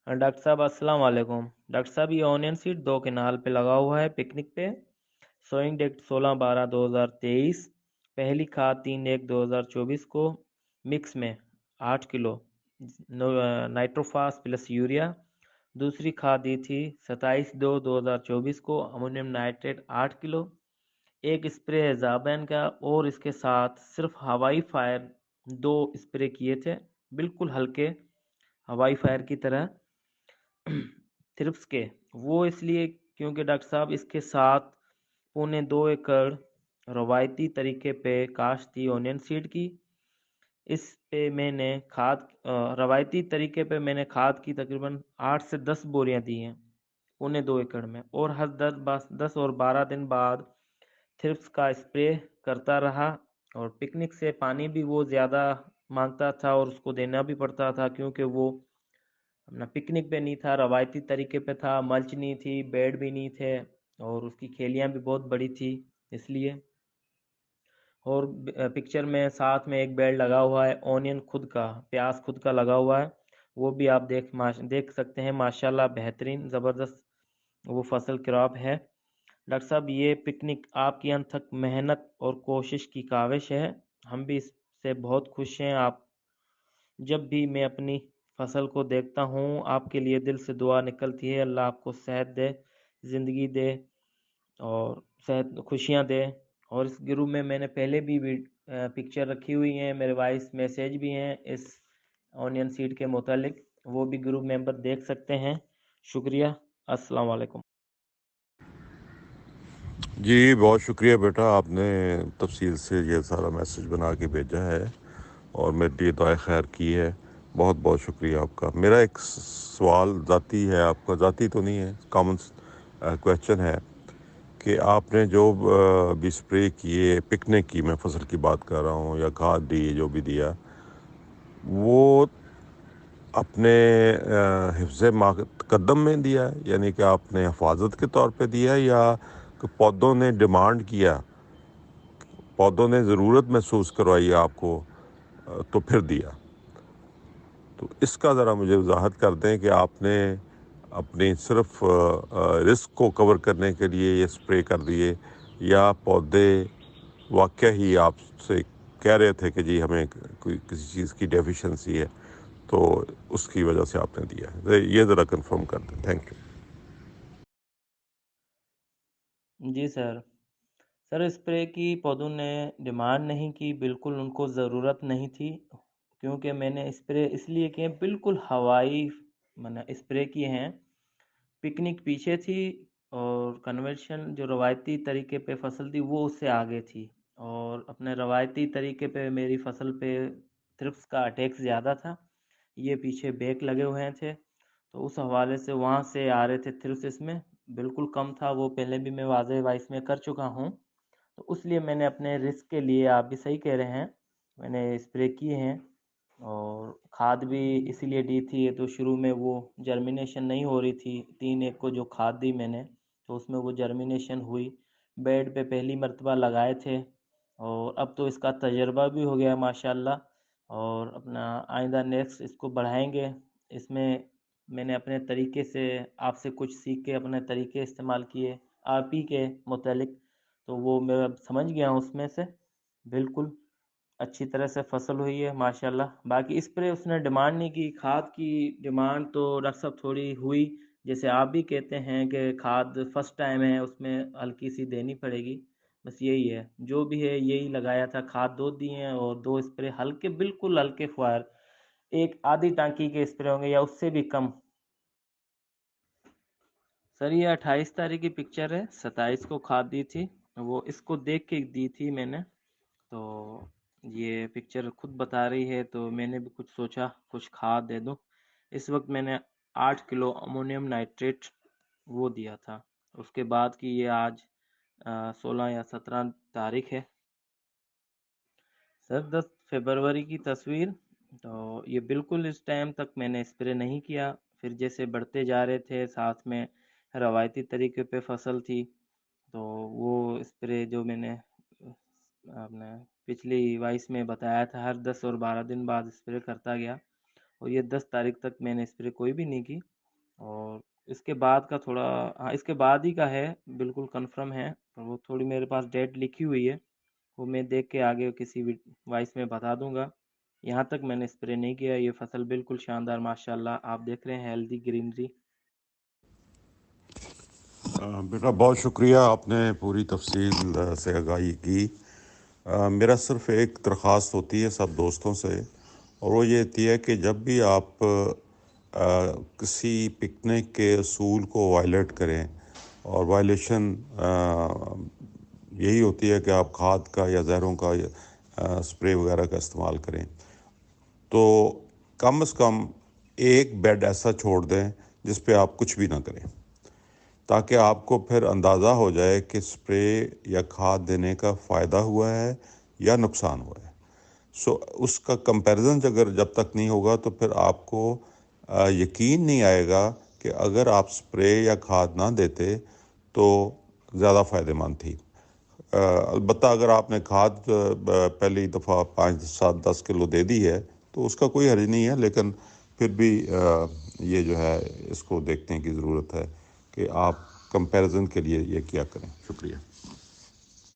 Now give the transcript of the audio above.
Doctor साहब अस्सलाम वालेकुम। डॉक्टर साहब ये ऑनियन सीड 2 केनाल पे लगा हुआ है पिकनिक पे। Sowing date 16/12/2023। पहली खाद 3/1/2024 को मिक्स में 8 किलो नाइट्रोफास प्लस यूरिया। दूसरी खाद दी थी 27/2/2024 को अमोनियम नाइट्रेट 8 किलो। एक स्प्रे जाबैन का और इसके साथ सिर्फ हवाई फायर 2 स्प्रे किए थे, बिल्कुल हल्के हवाई फायर की तरह थ्रिप्स के। वो इसलिए क्योंकि डॉक्टर साहब इसके साथ 2.25 एकड़ रवायती तरीके पे काश्त थी ऑनियन सीड की। इस पे मैंने रवायती तरीके पे मैंने खाद की तकरीबन 8 से 10 बोरियां दी हैं 2.25 एकड़ में, और हर 10 और 12 दिन बाद थ्रिप्स का स्प्रे करता रहा। और पिकनिक से पानी भी वो ज़्यादा मांगता था और उसको देना भी पड़ता था, क्योंकि वो अपना पिकनिक पे नहीं था, रवायती तरीके पे था, मल्च नहीं थी, बेड भी नहीं थे, और उसकी खेलियाँ भी बहुत बड़ी थी इसलिए। और पिक्चर में साथ में एक बेड लगा हुआ है, ऑनियन खुद का, प्याज खुद का लगा हुआ है। वो भी आप देख सकते हैं, माशाल्लाह बेहतरीन ज़बरदस्त वो फसल क्रॉप है। डॉक्टर साहब ये पिकनिक आपकी अनथक मेहनत और कोशिश की काविश है। हम भी इससे बहुत खुश हैं। आप जब भी मैं अपनी फसल को देखता हूँ, आपके लिए दिल से दुआ निकलती है, अल्लाह आपको सेहत दे, ज़िंदगी दे, और सेहत खुशियाँ दे। और इस ग्रुप में मैंने पहले भी पिक्चर रखी हुई हैं, मेरे वॉइस मैसेज भी हैं इस ऑनियन सीड के मुतालिक, वो भी ग्रुप मेंबर देख सकते हैं। शुक्रिया। अस्सलाम वालेकुम। जी बहुत शुक्रिया बेटा, आपने तफसील से ये सारा मैसेज बना के भेजा है और मेरे लिए दुआ खैर की है। बहुत बहुत शुक्रिया आपका। मेरा एक सवाल ज़ाती है, आपका ज़ाती तो नहीं है, कॉमन क्वेश्चन है कि आपने जो भी स्प्रे किए, पिकनिक की मैं फसल की बात कर रहा हूँ, या खाद दी, जो भी दिया, वो अपने हिफ्ज़ मुक़द्दम में दिया है, यानी कि आपने हिफाजत के तौर पे दिया है, या कि पौधों ने डिमांड किया, पौधों ने ज़रूरत महसूस करवाई आपको तो फिर दिया? तो इसका ज़रा मुझे वजाहत कर दें कि आपने अपनी सिर्फ रिस्क को कवर करने के लिए ये स्प्रे कर दिए, या पौधे वाकई ही आपसे कह रहे थे कि जी हमें कोई किसी चीज़ की डेफिशिएंसी है, तो उसकी वजह से आपने दिया है? ये ज़रा कंफर्म कर दें। Thank you. जी सर। सर स्प्रे की पौधों ने डिमांड नहीं की, बिल्कुल उनको ज़रूरत नहीं थी, क्योंकि मैंने स्प्रे इसलिए किए बिल्कुल हवाई मैंने स्प्रे किए हैं। पिकनिक पीछे थी, और कन्वर्शन जो रवायती तरीके पे फसल थी वो उससे आगे थी, और अपने रवायती तरीके पे मेरी फसल पे थ्रिप्स का अटैक ज़्यादा था। ये पीछे बेक लगे हुए थे, तो उस हवाले से वहाँ से आ रहे थे थ्रिप्स। इसमें बिल्कुल कम था, वो पहले भी मैं वाज़े वाइस में कर चुका हूँ। तो उसलिए मैंने अपने रिस्क के लिए, आप भी सही कह रहे हैं, मैंने स्प्रे किए हैं। और खाद भी इसीलिए दी थी, तो शुरू में वो जर्मिनेशन नहीं हो रही थी, 3 एक को जो खाद दी मैंने, तो उसमें वो जर्मिनेशन हुई। बेड पे पहली मर्तबा लगाए थे, और अब तो इसका तजर्बा भी हो गया माशाल्लाह। और अपना आइंदा नेक्स्ट इसको बढ़ाएंगे। इसमें मैंने अपने तरीके से आपसे कुछ सीख के अपने तरीके इस्तेमाल किए आप ही के मुतालिक, तो वो मैं अब समझ गया हूँ उसमें से। बिल्कुल अच्छी तरह से फसल हुई है माशाल्लाह। बाकी स्प्रे उसने डिमांड नहीं की, खाद की डिमांड तो डॉक्टर साहब थोड़ी हुई, जैसे आप भी कहते हैं कि खाद फर्स्ट टाइम है, उसमें हल्की सी देनी पड़ेगी। बस यही है, जो भी है यही लगाया था, खाद 2 दिए हैं और 2 स्प्रे हल्के, बिल्कुल हल्के फुहार, एक आधी टांकी के स्प्रे होंगे या उससे भी कम। सर ये 28 तारीख की पिक्चर है, 27 को खाद दी थी, वो इसको देख के दी थी मैंने। तो ये पिक्चर खुद बता रही है, तो मैंने भी कुछ सोचा कुछ खाद दे दूं। इस वक्त मैंने 8 किलो अमोनियम नाइट्रेट वो दिया था। उसके बाद की ये आज 16 या 17 तारीख है। सर 10 फरवरी की तस्वीर। तो ये बिल्कुल इस टाइम तक मैंने स्प्रे नहीं किया, फिर जैसे बढ़ते जा रहे थे, साथ में रवायती तरीके पे फसल थी, तो वो स्प्रे जो मैंने आपने पिछली वॉइस में बताया था, हर 10 और 12 दिन बाद स्प्रे करता गया। اور یہ 10 تاریخ تک میں نے اسپرے کوئی بھی نہیں کی، اور اس کے بعد کا تھوڑا، ہاں اس کے بعد ہی کا ہے، بالکل کنفرم ہے، اور وہ تھوڑی میرے پاس ڈیٹ لکھی ہوئی ہے، وہ میں دیکھ کے آگے کسی بھی وائس میں بتا دوں گا۔ یہاں تک میں نے اسپرے نہیں کیا، یہ فصل بالکل شاندار ماشاءاللہ آپ دیکھ رہے ہیں، ہیلدی گرینری۔ بیٹا بہت شکریہ، آپ نے پوری تفصیل سے آگاہی کی۔ میرا صرف ایک درخواست ہوتی ہے سب دوستوں سے، اور وہ یہ ہوتی ہے کہ جب بھی آپ کسی پکنک کے اصول کو وائلیٹ کریں، اور وائلیشن یہی ہوتی ہے کہ آپ کھاد کا یا زہروں کا اسپرے وغیرہ کا استعمال کریں، تو کم از کم ایک بیڈ ایسا چھوڑ دیں جس پہ آپ کچھ بھی نہ کریں، تاکہ آپ کو پھر اندازہ ہو جائے کہ اسپرے یا کھاد دینے کا فائدہ ہوا ہے یا نقصان ہوا ہے۔ اس کا کمپیریزن جب تک نہیں ہوگا تو پھر آپ کو یقین نہیں آئے گا کہ اگر آپ اسپرے یا کھاد نہ دیتے تو زیادہ فائدہ مند تھی۔ البتہ اگر آپ نے کھاد پہلی دفعہ 5 7 10 کلو دے دی ہے تو اس کا کوئی حرج نہیں ہے، لیکن پھر بھی یہ جو ہے اس کو دیکھنے کی ضرورت ہے کہ آپ کمپیریزن کے لیے یہ کیا کریں۔ شکریہ۔